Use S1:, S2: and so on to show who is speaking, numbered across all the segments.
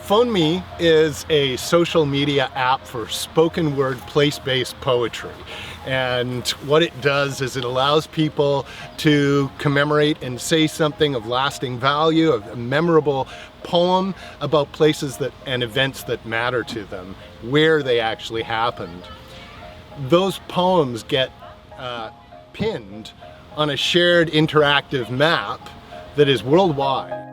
S1: PhoneMe is a social media app for spoken word place-based poetry. And what it does is it allows people to commemorate and say something of lasting value, a memorable poem about places and events that matter to them, where they actually happened. Those poems get pinned on a shared interactive map that is worldwide.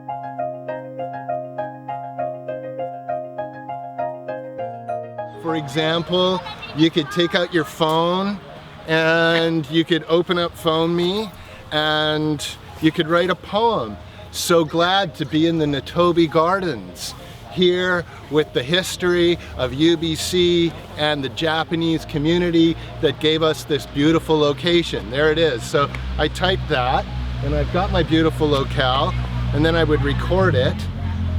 S1: For example, you could take out your phone and you could open up PhoneMe and you could write a poem. So glad to be in the Natobe Gardens, here with the history of UBC and the Japanese community that gave us this beautiful location. There it is. So I typed that and I've got my beautiful locale, and then I would record it,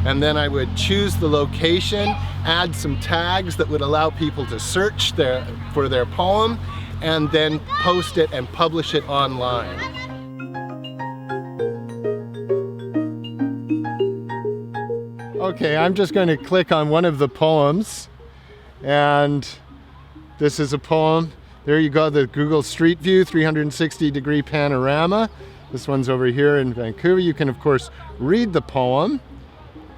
S1: and then I would choose the location, add some tags that would allow people to search for their poem, and then post it and publish it online. Okay, I'm just going to click on one of the poems, and this is a poem. There you go, the Google Street View 360-degree panorama. This one's over here in Vancouver. You can, of course, read the poem,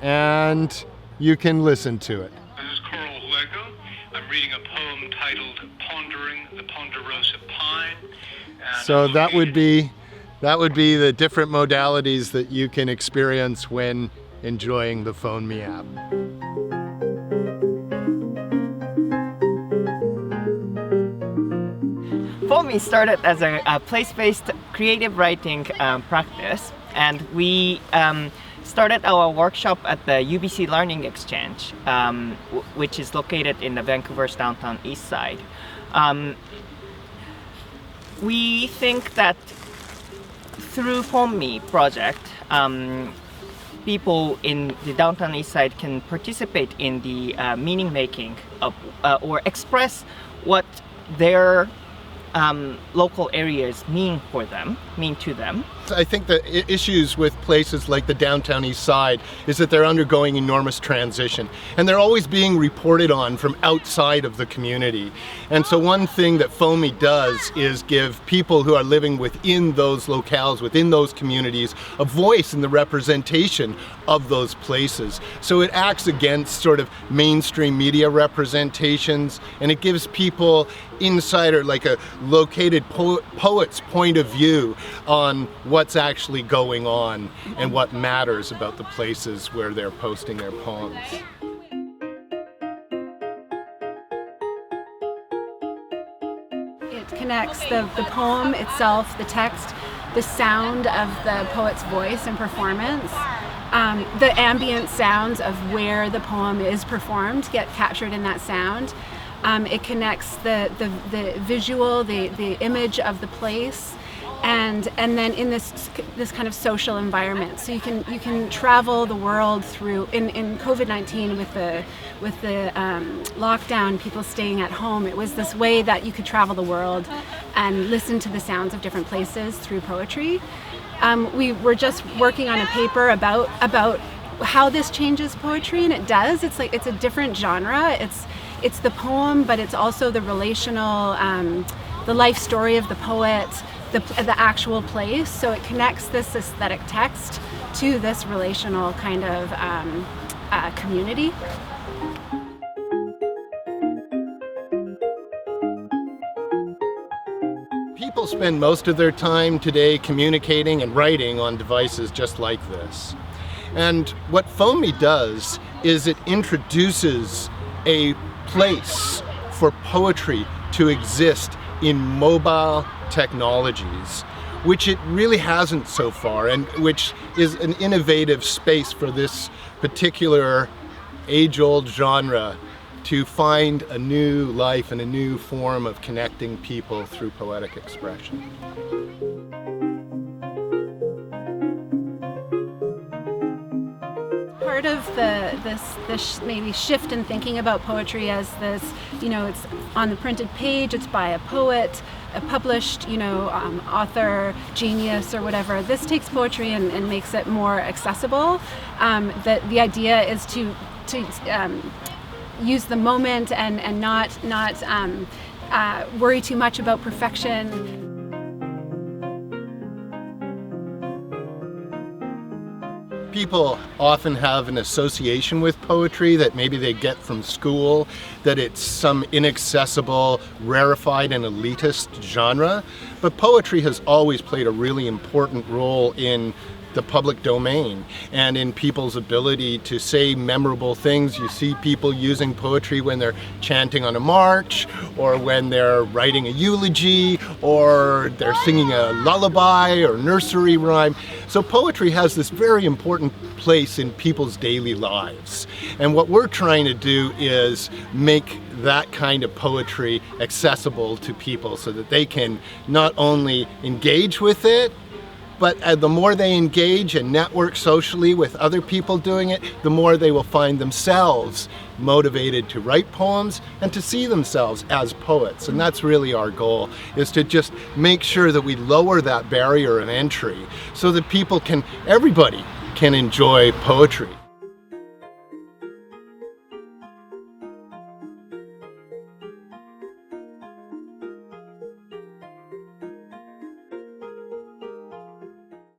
S1: and you can listen to it.
S2: This is Coral Huego. I'm reading a poem titled Pondering the Ponderosa Pine.
S1: So that would be the different modalities that you can experience when enjoying the PhoneMe app.
S3: PhoneMe started as a place-based creative writing practice, and we started our workshop at the UBC Learning Exchange, which is located in the Vancouver's downtown east side. We think that through PhoneMe project, people in the downtown east side can participate in the meaning making of, or express what their local areas mean to them.
S1: I think the issues with places like the downtown east side is that they're undergoing enormous transition, and they're always being reported on from outside of the community. And so one thing that PhoneMe does is give people who are living within those locales, within those communities, a voice in the representation of those places. So it acts against sort of mainstream media representations, and it gives people insider, like a located poet's point of view on what's actually going on and what matters about the places where they're posting their poems.
S4: It connects the poem itself, the text, the sound of the poet's voice and performance. The ambient sounds of where the poem is performed get captured in that sound. It connects the visual, the image of the place, and then in this kind of social environment. So you can travel the world through in COVID-19 with the lockdown, people staying at home. It was this way that you could travel the world and listen to the sounds of different places through poetry. We were just working on a paper about how this changes poetry, and it does. It's a different genre. It's the poem, but it's also the relational, the life story of the poet, the actual place. So it connects this aesthetic text to this relational kind of community.
S1: People spend most of their time today communicating and writing on devices just like this. And what PhoneMe does is it introduces a place for poetry to exist in mobile technologies, which it really hasn't so far, and which is an innovative space for this particular age-old genre to find a new life and a new form of connecting people through poetic expression.
S4: Part of this maybe shift in thinking about poetry as this, it's on the printed page, it's by a poet, a published, author, genius, or whatever. This takes poetry and makes it more accessible. The idea is to use the moment and not worry too much about perfection.
S1: People often have an association with poetry that maybe they get from school, that it's some inaccessible, rarefied and elitist genre. But poetry has always played a really important role in the public domain and in people's ability to say memorable things. You see people using poetry when they're chanting on a march, or when they're writing a eulogy, or they're singing a lullaby or nursery rhyme. So poetry has this very important place in people's daily lives. And what we're trying to do is make that kind of poetry accessible to people so that they can not only engage with it, but the more they engage and network socially with other people doing it, the more they will find themselves motivated to write poems and to see themselves as poets. And that's really our goal, is to just make sure that we lower that barrier of entry so that everybody can enjoy poetry.